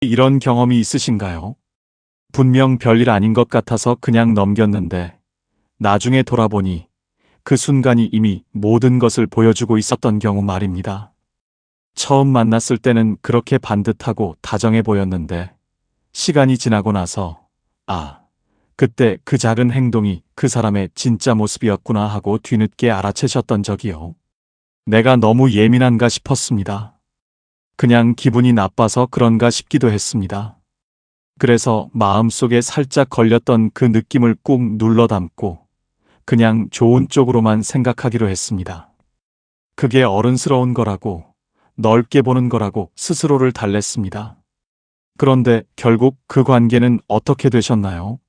이런 경험이 있으신가요? 분명 별일 아닌 것 같아서 그냥 넘겼는데 나중에 돌아보니 그 순간이 이미 모든 것을 보여주고 있었던 경우 말입니다. 처음 만났을 때는 그렇게 반듯하고 다정해 보였는데 시간이 지나고 나서 그때 그 작은 행동이 그 사람의 진짜 모습이었구나 하고 뒤늦게 알아채셨던 적이요. 내가 너무 예민한가 싶었습니다. 그냥 기분이 나빠서 그런가 싶기도 했습니다. 그래서 마음속에 살짝 걸렸던 그 느낌을 꾹 눌러 담고 그냥 좋은 쪽으로만 생각하기로 했습니다. 그게 어른스러운 거라고, 넓게 보는 거라고 스스로를 달랬습니다. 그런데 결국 그 관계는 어떻게 되셨나요?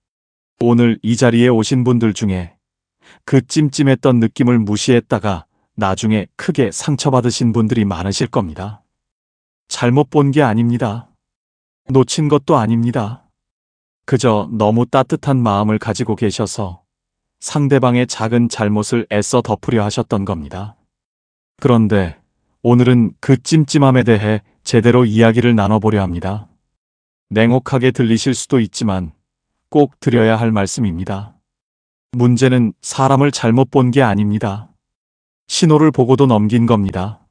오늘 이 자리에 오신 분들 중에 그 찜찜했던 느낌을 무시했다가 나중에 크게 상처받으신 분들이 많으실 겁니다. 잘못 본 게 아닙니다. 놓친 것도 아닙니다. 그저 너무 따뜻한 마음을 가지고 계셔서 상대방의 작은 잘못을 애써 덮으려 하셨던 겁니다. 그런데 오늘은 그 찜찜함에 대해 제대로 이야기를 나눠보려 합니다. 냉혹하게 들리실 수도 있지만 꼭 드려야 할 말씀입니다. 문제는 사람을 잘못 본 게 아닙니다. 신호를 보고도 넘긴 겁니다.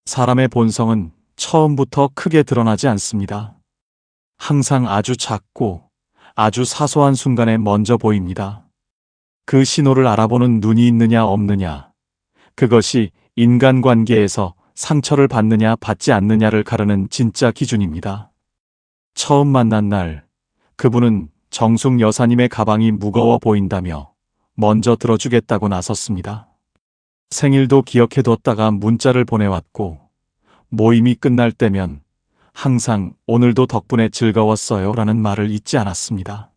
사람의 본성은 처음부터 크게 드러나지 않습니다. 항상 아주 작고 아주 사소한 순간에 먼저 보입니다. 그 신호를 알아보는 눈이 있느냐 없느냐, 그것이 인간관계에서 상처를 받느냐 받지 않느냐를 가르는 진짜 기준입니다. 처음 만난 날, 그분은 정숙 여사님의 가방이 무거워 보인다며 먼저 들어주겠다고 나섰습니다. 생일도 기억해뒀다가 문자를 보내왔고 모임이 끝날 때면 항상 오늘도 덕분에 즐거웠어요 라는 말을 잊지 않았습니다.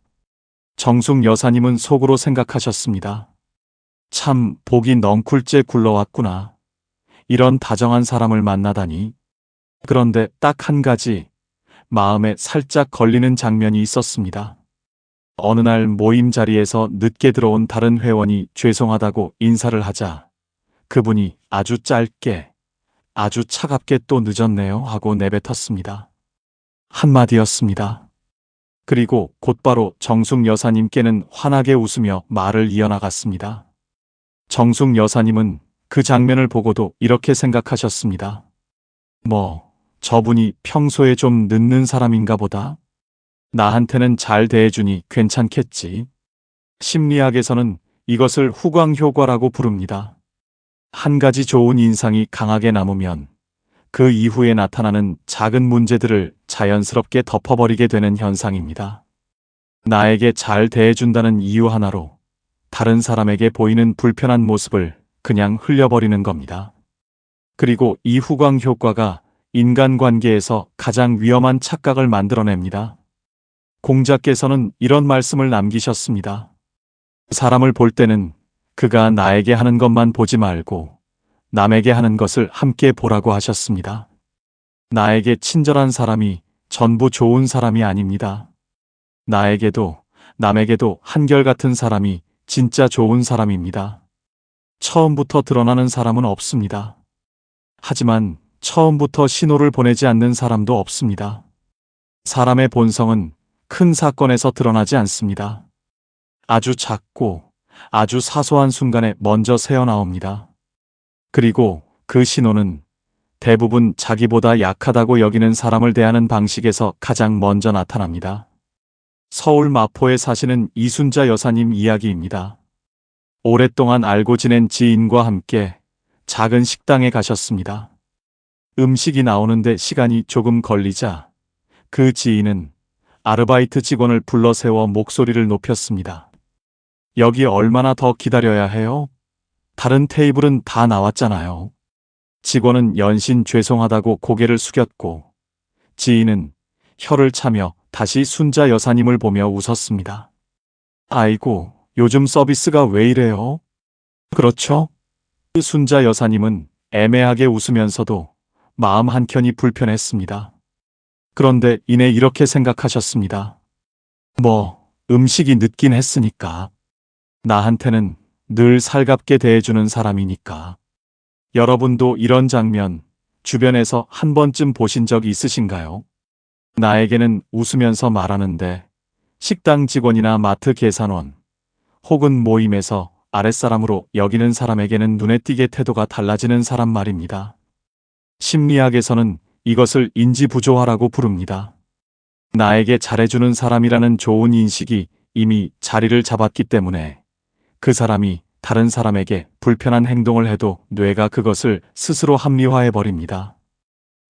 정숙 여사님은 속으로 생각하셨습니다. 참 복이 넝쿨째 굴러왔구나. 이런 다정한 사람을 만나다니. 그런데 딱 한 가지 마음에 살짝 걸리는 장면이 있었습니다. 어느 날 모임 자리에서 늦게 들어온 다른 회원이 죄송하다고 인사를 하자 그분이 아주 짧게, 아주 차갑게 또 늦었네요 하고 내뱉었습니다. 한마디였습니다. 그리고 곧바로 정숙 여사님께는 환하게 웃으며 말을 이어나갔습니다. 정숙 여사님은 그 장면을 보고도 이렇게 생각하셨습니다. 저분이 평소에 좀 늦는 사람인가 보다. 나한테는 잘 대해주니 괜찮겠지. 심리학에서는 이것을 후광 효과라고 부릅니다. 한 가지 좋은 인상이 강하게 남으면 그 이후에 나타나는 작은 문제들을 자연스럽게 덮어버리게 되는 현상입니다. 나에게 잘 대해준다는 이유 하나로 다른 사람에게 보이는 불편한 모습을 그냥 흘려버리는 겁니다. 그리고 이 후광 효과가 인간관계에서 가장 위험한 착각을 만들어냅니다. 공자께서는 이런 말씀을 남기셨습니다. 사람을 볼 때는 그가 나에게 하는 것만 보지 말고 남에게 하는 것을 함께 보라고 하셨습니다. 나에게 친절한 사람이 전부 좋은 사람이 아닙니다. 나에게도 남에게도 한결같은 사람이 진짜 좋은 사람입니다. 처음부터 드러나는 사람은 없습니다. 하지만 처음부터 신호를 보내지 않는 사람도 없습니다. 사람의 본성은 큰 사건에서 드러나지 않습니다. 아주 작고 아주 사소한 순간에 먼저 새어나옵니다. 그리고 그 신호는 대부분 자기보다 약하다고 여기는 사람을 대하는 방식에서 가장 먼저 나타납니다. 서울 마포에 사시는 이순자 여사님 이야기입니다. 오랫동안 알고 지낸 지인과 함께 작은 식당에 가셨습니다. 음식이 나오는데 시간이 조금 걸리자 그 지인은 아르바이트 직원을 불러 세워 목소리를 높였습니다. 여기 얼마나 더 기다려야 해요? 다른 테이블은 다 나왔잖아요. 직원은 연신 죄송하다고 고개를 숙였고 지인은 혀를 차며 다시 순자 여사님을 보며 웃었습니다. 아이고, 요즘 서비스가 왜 이래요? 그렇죠? 순자 여사님은 애매하게 웃으면서도 마음 한켠이 불편했습니다. 그런데 이내 이렇게 생각하셨습니다. 음식이 늦긴 했으니까. 나한테는 늘 살갑게 대해주는 사람이니까. 여러분도 이런 장면 주변에서 한 번쯤 보신 적이 있으신가요? 나에게는 웃으면서 말하는데 식당 직원이나 마트 계산원 혹은 모임에서 아랫사람으로 여기는 사람에게는 눈에 띄게 태도가 달라지는 사람 말입니다. 심리학에서는 이것을 인지부조화라고 부릅니다. 나에게 잘해주는 사람이라는 좋은 인식이 이미 자리를 잡았기 때문에 그 사람이 다른 사람에게 불편한 행동을 해도 뇌가 그것을 스스로 합리화해버립니다.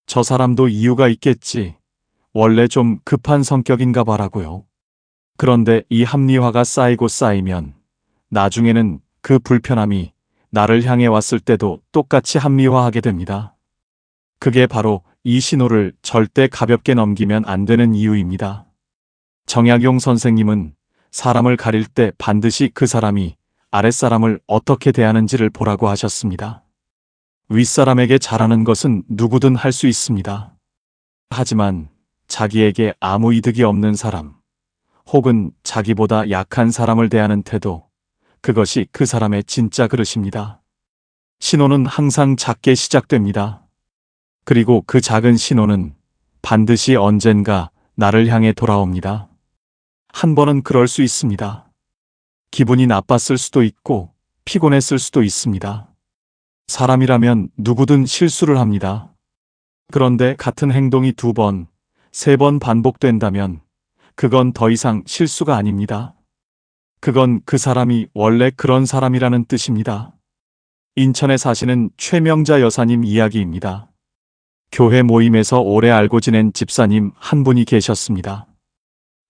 저 사람도 이유가 있겠지. 원래 좀 급한 성격인가 봐라고요. 그런데 이 합리화가 쌓이고 쌓이면 나중에는 그 불편함이 나를 향해 왔을 때도 똑같이 합리화하게 됩니다. 그게 바로 이 신호를 절대 가볍게 넘기면 안 되는 이유입니다. 정약용 선생님은 사람을 가릴 때 반드시 그 사람이 아랫사람을 어떻게 대하는지를 보라고 하셨습니다. 윗사람에게 잘하는 것은 누구든 할 수 있습니다. 하지만 자기에게 아무 이득이 없는 사람, 혹은 자기보다 약한 사람을 대하는 태도, 그것이 그 사람의 진짜 그릇입니다. 신호는 항상 작게 시작됩니다. 그리고 그 작은 신호는 반드시 언젠가 나를 향해 돌아옵니다. 한 번은 그럴 수 있습니다. 기분이 나빴을 수도 있고 피곤했을 수도 있습니다. 사람이라면 누구든 실수를 합니다. 그런데 같은 행동이 2번, 3번 반복된다면 그건 더 이상 실수가 아닙니다. 그건 그 사람이 원래 그런 사람이라는 뜻입니다. 인천에 사시는 최명자 여사님 이야기입니다. 교회 모임에서 오래 알고 지낸 집사님 한 분이 계셨습니다.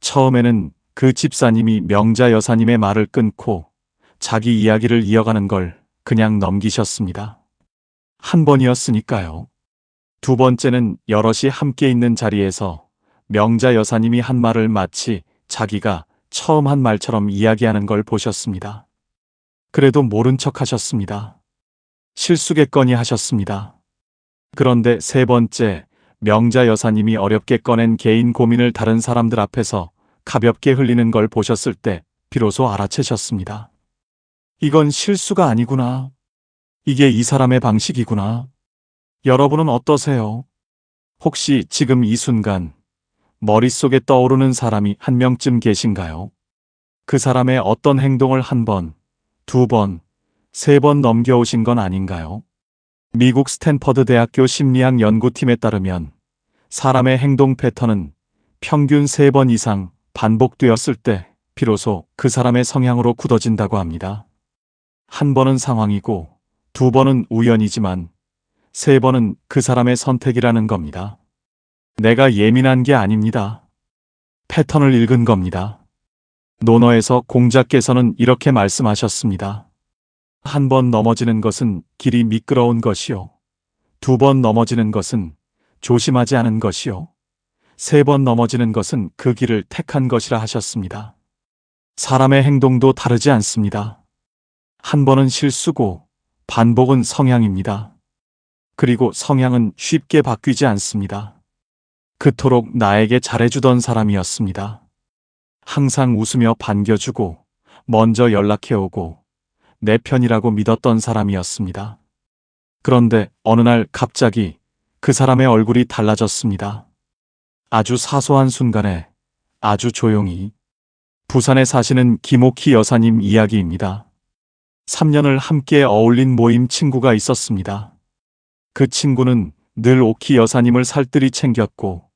처음에는 그 집사님이 명자 여사님의 말을 끊고 자기 이야기를 이어가는 걸 그냥 넘기셨습니다. 한 번이었으니까요. 2번째는 여럿이 함께 있는 자리에서 명자 여사님이 한 말을 마치 자기가 처음 한 말처럼 이야기하는 걸 보셨습니다. 그래도 모른 척 하셨습니다. 실수겠거니 하셨습니다. 그런데 3번째, 명자 여사님이 어렵게 꺼낸 개인 고민을 다른 사람들 앞에서 가볍게 흘리는 걸 보셨을 때 비로소 알아채셨습니다. 이건 실수가 아니구나. 이게 이 사람의 방식이구나. 여러분은 어떠세요? 혹시 지금 이 순간 머릿속에 떠오르는 사람이 한 명쯤 계신가요? 그 사람의 어떤 행동을 1번, 2번, 3번 넘겨오신 건 아닌가요? 미국 스탠퍼드 대학교 심리학 연구팀에 따르면 사람의 행동 패턴은 평균 3번 이상 반복되었을 때 비로소 그 사람의 성향으로 굳어진다고 합니다. 1번은 상황이고 2번은 우연이지만 3번은 그 사람의 선택이라는 겁니다. 내가 예민한 게 아닙니다. 패턴을 읽은 겁니다. 논어에서 공자께서는 이렇게 말씀하셨습니다. 1번 넘어지는 것은 길이 미끄러운 것이요. 2번 넘어지는 것은 조심하지 않은 것이요. 3번 넘어지는 것은 그 길을 택한 것이라 하셨습니다. 사람의 행동도 다르지 않습니다. 1번은 실수고 반복은 성향입니다. 그리고 성향은 쉽게 바뀌지 않습니다. 그토록 나에게 잘해주던 사람이었습니다. 항상 웃으며 반겨주고 먼저 연락해오고 내 편이라고 믿었던 사람이었습니다. 그런데 어느 날 갑자기 그 사람의 얼굴이 달라졌습니다. 아주 사소한 순간에 아주 조용히. 부산에 사시는 김옥희 여사님 이야기입니다. 3년을 함께 어울린 모임 친구가 있었습니다. 그 친구는 늘 오키 여사님을 살뜰히 챙겼고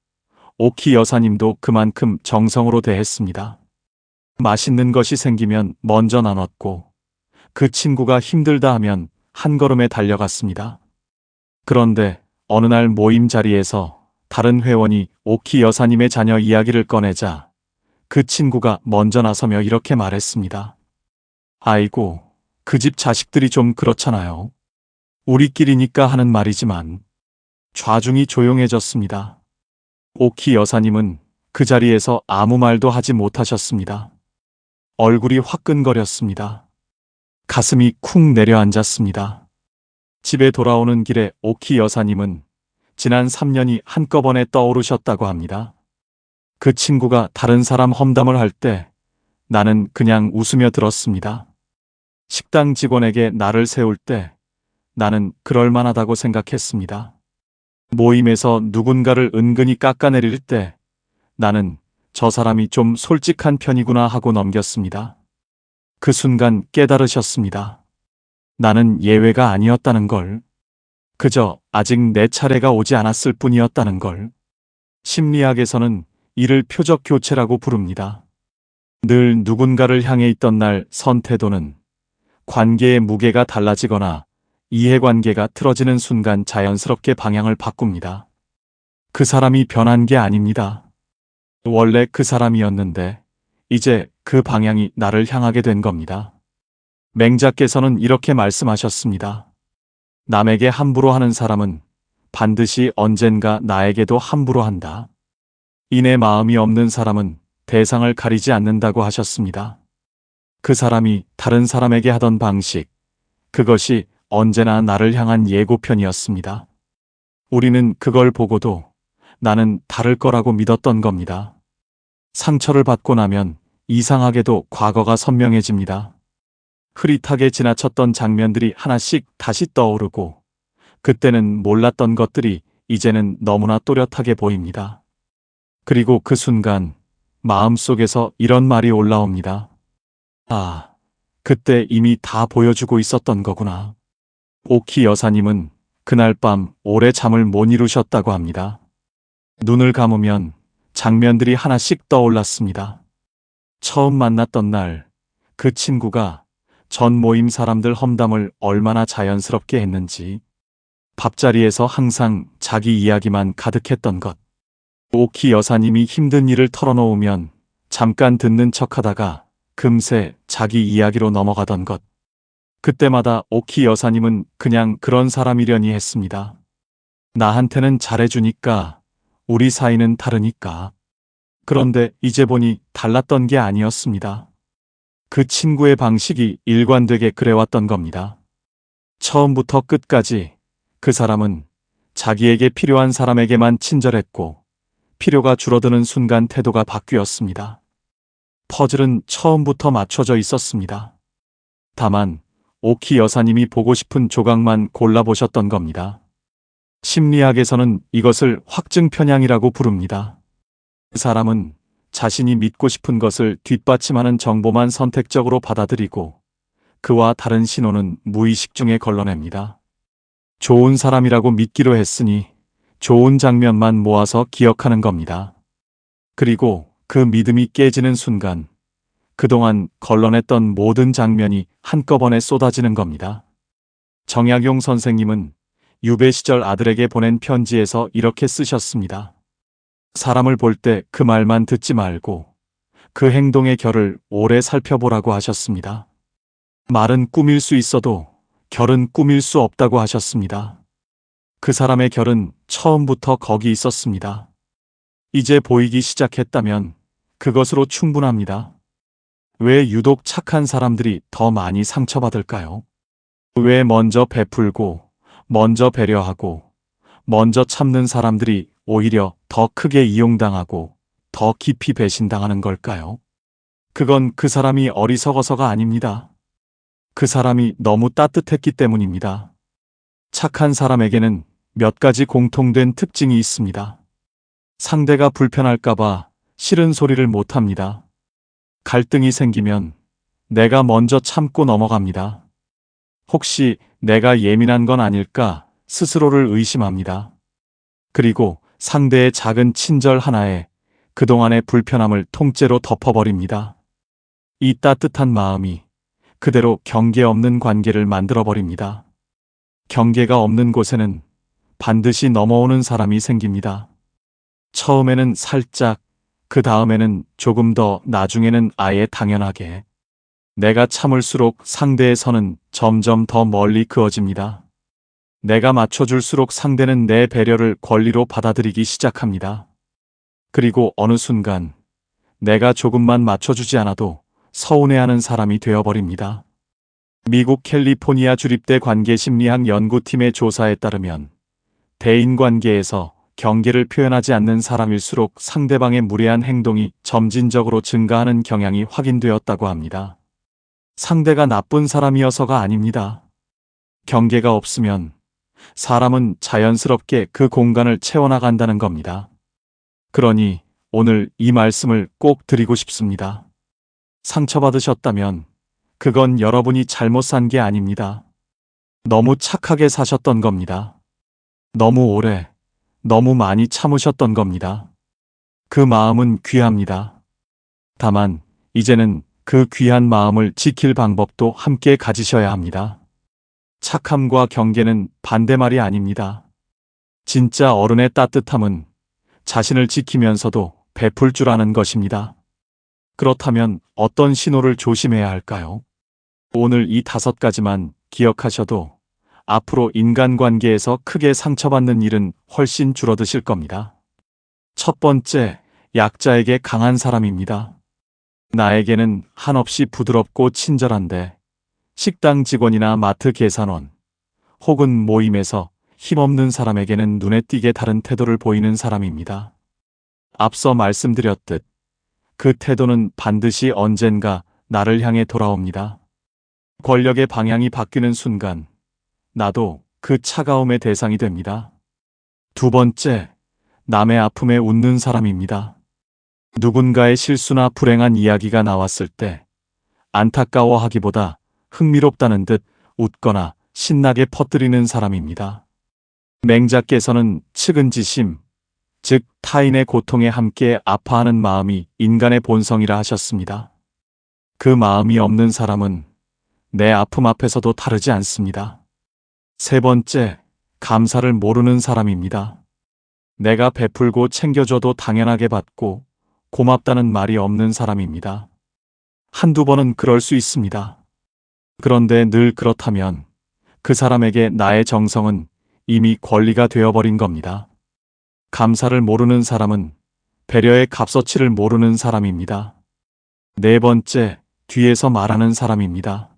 오키 여사님도 그만큼 정성으로 대했습니다. 맛있는 것이 생기면 먼저 나눴고 그 친구가 힘들다 하면 한 걸음에 달려갔습니다. 그런데 어느 날 모임 자리에서 다른 회원이 오키 여사님의 자녀 이야기를 꺼내자 그 친구가 먼저 나서며 이렇게 말했습니다. 아이고, 그 집 자식들이 좀 그렇잖아요. 우리끼리니까 하는 말이지만. 좌중이 조용해졌습니다. 오키 여사님은 그 자리에서 아무 말도 하지 못하셨습니다. 얼굴이 화끈거렸습니다. 가슴이 쿵 내려앉았습니다. 집에 돌아오는 길에 오키 여사님은 지난 3년이 한꺼번에 떠오르셨다고 합니다. 그 친구가 다른 사람 험담을 할 때 나는 그냥 웃으며 들었습니다. 식당 직원에게 나를 세울 때 나는 그럴만하다고 생각했습니다. 모임에서 누군가를 은근히 깎아내릴 때 나는 저 사람이 좀 솔직한 편이구나 하고 넘겼습니다. 그 순간 깨달으셨습니다. 나는 예외가 아니었다는 걸. 그저 아직 내 차례가 오지 않았을 뿐이었다는 걸. 심리학에서는 이를 표적 교체라고 부릅니다. 늘 누군가를 향해 있던 날 선 태도는 관계의 무게가 달라지거나 이해관계가 틀어지는 순간 자연스럽게 방향을 바꿉니다. 그 사람이 변한 게 아닙니다. 원래 그 사람이었는데 이제 그 방향이 나를 향하게 된 겁니다. 맹자께서는 이렇게 말씀하셨습니다. 남에게 함부로 하는 사람은 반드시 언젠가 나에게도 함부로 한다. 인의 마음이 없는 사람은 대상을 가리지 않는다고 하셨습니다. 그 사람이 다른 사람에게 하던 방식, 그것이 언제나 나를 향한 예고편이었습니다. 우리는 그걸 보고도 나는 다를 거라고 믿었던 겁니다. 상처를 받고 나면 이상하게도 과거가 선명해집니다. 흐릿하게 지나쳤던 장면들이 하나씩 다시 떠오르고 그때는 몰랐던 것들이 이제는 너무나 또렷하게 보입니다. 그리고 그 순간 마음속에서 이런 말이 올라옵니다. 아, 그때 이미 다 보여주고 있었던 거구나. 오키 여사님은 그날 밤 오래 잠을 못 이루셨다고 합니다. 눈을 감으면 장면들이 하나씩 떠올랐습니다. 처음 만났던 날, 그 친구가 전 모임 사람들 험담을 얼마나 자연스럽게 했는지, 밥자리에서 항상 자기 이야기만 가득했던 것, 오키 여사님이 힘든 일을 털어놓으면 잠깐 듣는 척하다가 금세 자기 이야기로 넘어가던 것, 그때마다 오키 여사님은 그냥 그런 사람이려니 했습니다. 나한테는 잘해주니까, 우리 사이는 다르니까. 그런데 이제 보니 달랐던 게 아니었습니다. 그 친구의 방식이 일관되게 그래왔던 겁니다. 처음부터 끝까지 그 사람은 자기에게 필요한 사람에게만 친절했고 필요가 줄어드는 순간 태도가 바뀌었습니다. 퍼즐은 처음부터 맞춰져 있었습니다. 다만 오키 여사님이 보고 싶은 조각만 골라보셨던 겁니다. 심리학에서는 이것을 확증 편향이라고 부릅니다. 그 사람은 자신이 믿고 싶은 것을 뒷받침하는 정보만 선택적으로 받아들이고 그와 다른 신호는 무의식 중에 걸러냅니다. 좋은 사람이라고 믿기로 했으니 좋은 장면만 모아서 기억하는 겁니다. 그리고 그 믿음이 깨지는 순간 그동안 걸러냈던 모든 장면이 한꺼번에 쏟아지는 겁니다. 정약용 선생님은 유배 시절 아들에게 보낸 편지에서 이렇게 쓰셨습니다. 사람을 볼 때 그 말만 듣지 말고 그 행동의 결을 오래 살펴보라고 하셨습니다. 말은 꾸밀 수 있어도 결은 꾸밀 수 없다고 하셨습니다. 그 사람의 결은 처음부터 거기 있었습니다. 이제 보이기 시작했다면 그것으로 충분합니다. 왜 유독 착한 사람들이 더 많이 상처받을까요? 왜 먼저 베풀고 먼저 배려하고 먼저 참는 사람들이 오히려 더 크게 이용당하고 더 깊이 배신당하는 걸까요? 그건 그 사람이 어리석어서가 아닙니다. 그 사람이 너무 따뜻했기 때문입니다. 착한 사람에게는 몇 가지 공통된 특징이 있습니다. 상대가 불편할까봐 싫은 소리를 못합니다. 갈등이 생기면 내가 먼저 참고 넘어갑니다. 혹시 내가 예민한 건 아닐까 스스로를 의심합니다. 그리고 상대의 작은 친절 하나에 그동안의 불편함을 통째로 덮어버립니다. 이 따뜻한 마음이 그대로 경계 없는 관계를 만들어버립니다. 경계가 없는 곳에는 반드시 넘어오는 사람이 생깁니다. 처음에는 살짝, 그 다음에는 조금 더, 나중에는 아예 당연하게. 내가 참을수록 상대의 선은 점점 더 멀리 그어집니다. 내가 맞춰줄수록 상대는 내 배려를 권리로 받아들이기 시작합니다. 그리고 어느 순간 내가 조금만 맞춰주지 않아도 서운해하는 사람이 되어버립니다. 미국 캘리포니아 주립대 관계심리학 연구팀의 조사에 따르면 대인관계에서 경계를 표현하지 않는 사람일수록 상대방의 무례한 행동이 점진적으로 증가하는 경향이 확인되었다고 합니다. 상대가 나쁜 사람이어서가 아닙니다. 경계가 없으면 사람은 자연스럽게 그 공간을 채워나간다는 겁니다. 그러니 오늘 이 말씀을 꼭 드리고 싶습니다. 상처받으셨다면 그건 여러분이 잘못 산 게 아닙니다. 너무 착하게 사셨던 겁니다. 너무 오래, 너무 많이 참으셨던 겁니다. 그 마음은 귀합니다. 다만, 이제는 그 귀한 마음을 지킬 방법도 함께 가지셔야 합니다. 착함과 경계는 반대말이 아닙니다. 진짜 어른의 따뜻함은 자신을 지키면서도 베풀 줄 아는 것입니다. 그렇다면 어떤 신호를 조심해야 할까요? 오늘 이 5가지만 기억하셔도 앞으로 인간관계에서 크게 상처받는 일은 훨씬 줄어드실 겁니다. 첫 번째, 약자에게 강한 사람입니다. 나에게는 한없이 부드럽고 친절한데 식당 직원이나 마트 계산원 혹은 모임에서 힘없는 사람에게는 눈에 띄게 다른 태도를 보이는 사람입니다. 앞서 말씀드렸듯 그 태도는 반드시 언젠가 나를 향해 돌아옵니다. 권력의 방향이 바뀌는 순간 나도 그 차가움의 대상이 됩니다. 두 번째, 남의 아픔에 웃는 사람입니다. 누군가의 실수나 불행한 이야기가 나왔을 때 안타까워하기보다 흥미롭다는 듯 웃거나 신나게 퍼뜨리는 사람입니다. 맹자께서는 측은지심, 즉 타인의 고통에 함께 아파하는 마음이 인간의 본성이라 하셨습니다. 그 마음이 없는 사람은 내 아픔 앞에서도 다르지 않습니다. 세 번째, 감사를 모르는 사람입니다. 내가 베풀고 챙겨줘도 당연하게 받고 고맙다는 말이 없는 사람입니다. 한두 번은 그럴 수 있습니다. 그런데 늘 그렇다면 그 사람에게 나의 정성은 이미 권리가 되어버린 겁니다. 감사를 모르는 사람은 배려의 값어치를 모르는 사람입니다. 네 번째, 뒤에서 말하는 사람입니다.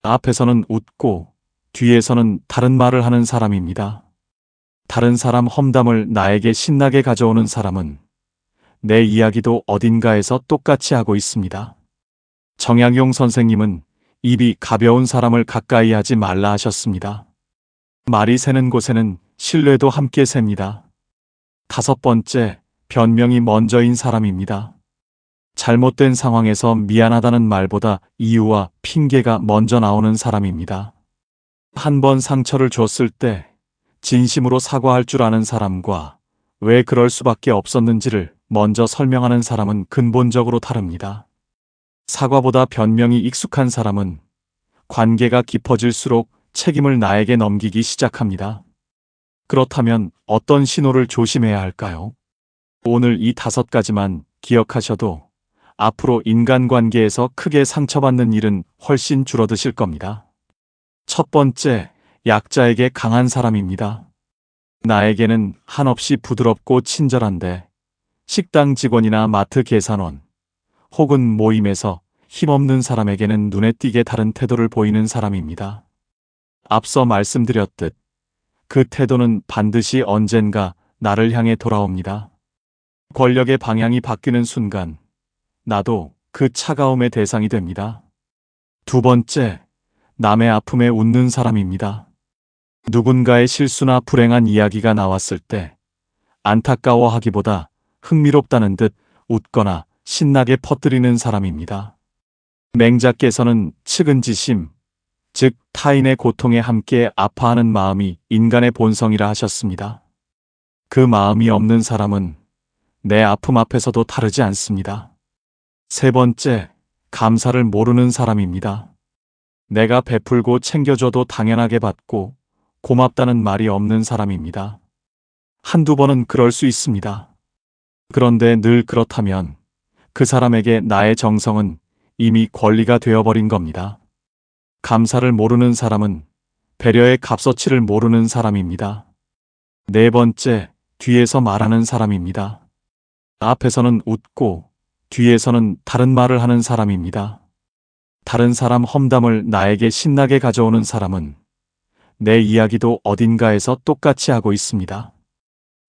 앞에서는 웃고 뒤에서는 다른 말을 하는 사람입니다. 다른 사람 험담을 나에게 신나게 가져오는 사람은 내 이야기도 어딘가에서 똑같이 하고 있습니다. 정약용 선생님은 입이 가벼운 사람을 가까이 하지 말라 하셨습니다. 말이 새는 곳에는 신뢰도 함께 셉니다. 다섯 번째, 변명이 먼저인 사람입니다. 잘못된 상황에서 미안하다는 말보다 이유와 핑계가 먼저 나오는 사람입니다. 한 번 상처를 줬을 때 진심으로 사과할 줄 아는 사람과 왜 그럴 수밖에 없었는지를 먼저 설명하는 사람은 근본적으로 다릅니다. 사과보다 변명이 익숙한 사람은 관계가 깊어질수록 책임을 나에게 넘기기 시작합니다. 그렇다면 어떤 신호를 조심해야 할까요? 오늘 이 5가지만 기억하셔도 앞으로 인간관계에서 크게 상처받는 일은 훨씬 줄어드실 겁니다. 첫 번째, 약자에게 강한 사람입니다. 나에게는 한없이 부드럽고 친절한데 식당 직원이나 마트 계산원 혹은 모임에서 힘없는 사람에게는 눈에 띄게 다른 태도를 보이는 사람입니다. 앞서 말씀드렸듯 그 태도는 반드시 언젠가 나를 향해 돌아옵니다. 권력의 방향이 바뀌는 순간 나도 그 차가움의 대상이 됩니다. 두 번째, 남의 아픔에 웃는 사람입니다. 누군가의 실수나 불행한 이야기가 나왔을 때 안타까워하기보다 흥미롭다는 듯 웃거나 신나게 퍼뜨리는 사람입니다. 맹자께서는 측은지심, 즉 타인의 고통에 함께 아파하는 마음이 인간의 본성이라 하셨습니다. 그 마음이 없는 사람은 내 아픔 앞에서도 다르지 않습니다. 세 번째, 감사를 모르는 사람입니다. 내가 베풀고 챙겨줘도 당연하게 받고 고맙다는 말이 없는 사람입니다. 한두 번은 그럴 수 있습니다. 그런데 늘 그렇다면 그 사람에게 나의 정성은 이미 권리가 되어버린 겁니다. 감사를 모르는 사람은 배려의 값어치를 모르는 사람입니다. 네 번째, 뒤에서 말하는 사람입니다. 앞에서는 웃고 뒤에서는 다른 말을 하는 사람입니다. 다른 사람 험담을 나에게 신나게 가져오는 사람은 내 이야기도 어딘가에서 똑같이 하고 있습니다.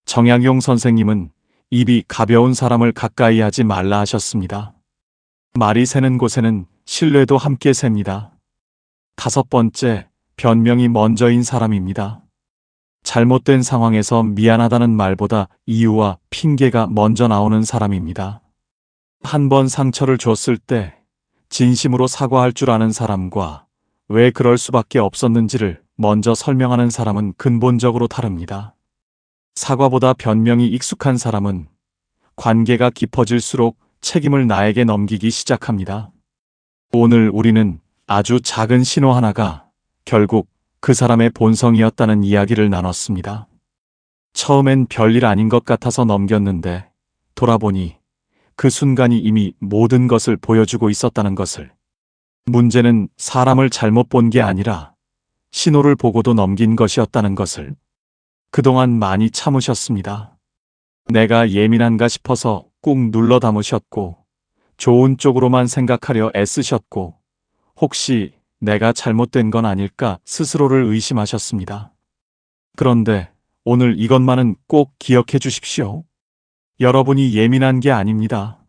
정약용 선생님은 입이 가벼운 사람을 가까이 하지 말라 하셨습니다. 말이 새는 곳에는 신뢰도 함께 셉니다. 다섯 번째, 변명이 먼저인 사람입니다. 잘못된 상황에서 미안하다는 말보다 이유와 핑계가 먼저 나오는 사람입니다. 한 번 상처를 줬을 때 진심으로 사과할 줄 아는 사람과 왜 그럴 수밖에 없었는지를 먼저 설명하는 사람은 근본적으로 다릅니다. 사과보다 변명이 익숙한 사람은 관계가 깊어질수록 책임을 나에게 넘기기 시작합니다. 오늘 우리는 아주 작은 신호 하나가 결국 그 사람의 본성이었다는 이야기를 나눴습니다. 처음엔 별일 아닌 것 같아서 넘겼는데 돌아보니 그 순간이 이미 모든 것을 보여주고 있었다는 것을. 문제는 사람을 잘못 본 게 아니라 신호를 보고도 넘긴 것이었다는 것을. 그동안 많이 참으셨습니다. 내가 예민한가 싶어서 꾹 눌러 담으셨고, 좋은 쪽으로만 생각하려 애쓰셨고, 혹시 내가 잘못된 건 아닐까 스스로를 의심하셨습니다. 그런데 오늘 이것만은 꼭 기억해 주십시오. 여러분이 예민한 게 아닙니다.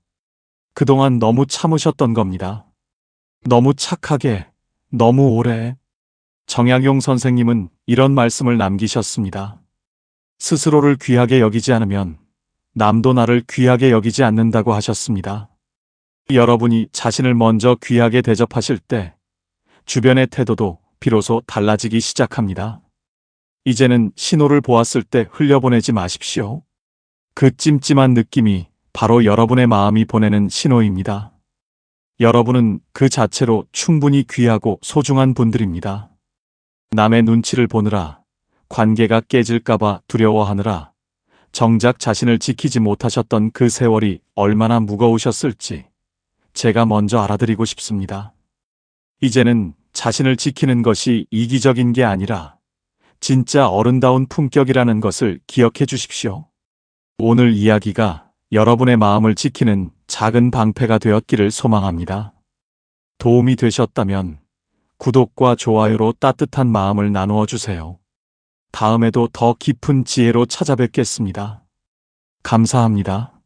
그동안 너무 참으셨던 겁니다. 너무 착하게, 너무 오래. 정약용 선생님은 이런 말씀을 남기셨습니다. 스스로를 귀하게 여기지 않으면 남도 나를 귀하게 여기지 않는다고 하셨습니다. 여러분이 자신을 먼저 귀하게 대접하실 때 주변의 태도도 비로소 달라지기 시작합니다. 이제는 신호를 보았을 때 흘려보내지 마십시오. 그 찜찜한 느낌이 바로 여러분의 마음이 보내는 신호입니다. 여러분은 그 자체로 충분히 귀하고 소중한 분들입니다. 남의 눈치를 보느라, 관계가 깨질까봐 두려워하느라 정작 자신을 지키지 못하셨던 그 세월이 얼마나 무거우셨을지 제가 먼저 알아드리고 싶습니다. 이제는 자신을 지키는 것이 이기적인 게 아니라 진짜 어른다운 품격이라는 것을 기억해 주십시오. 오늘 이야기가 여러분의 마음을 지키는 작은 방패가 되었기를 소망합니다. 도움이 되셨다면 구독과 좋아요로 따뜻한 마음을 나누어 주세요. 다음에도 더 깊은 지혜로 찾아뵙겠습니다. 감사합니다.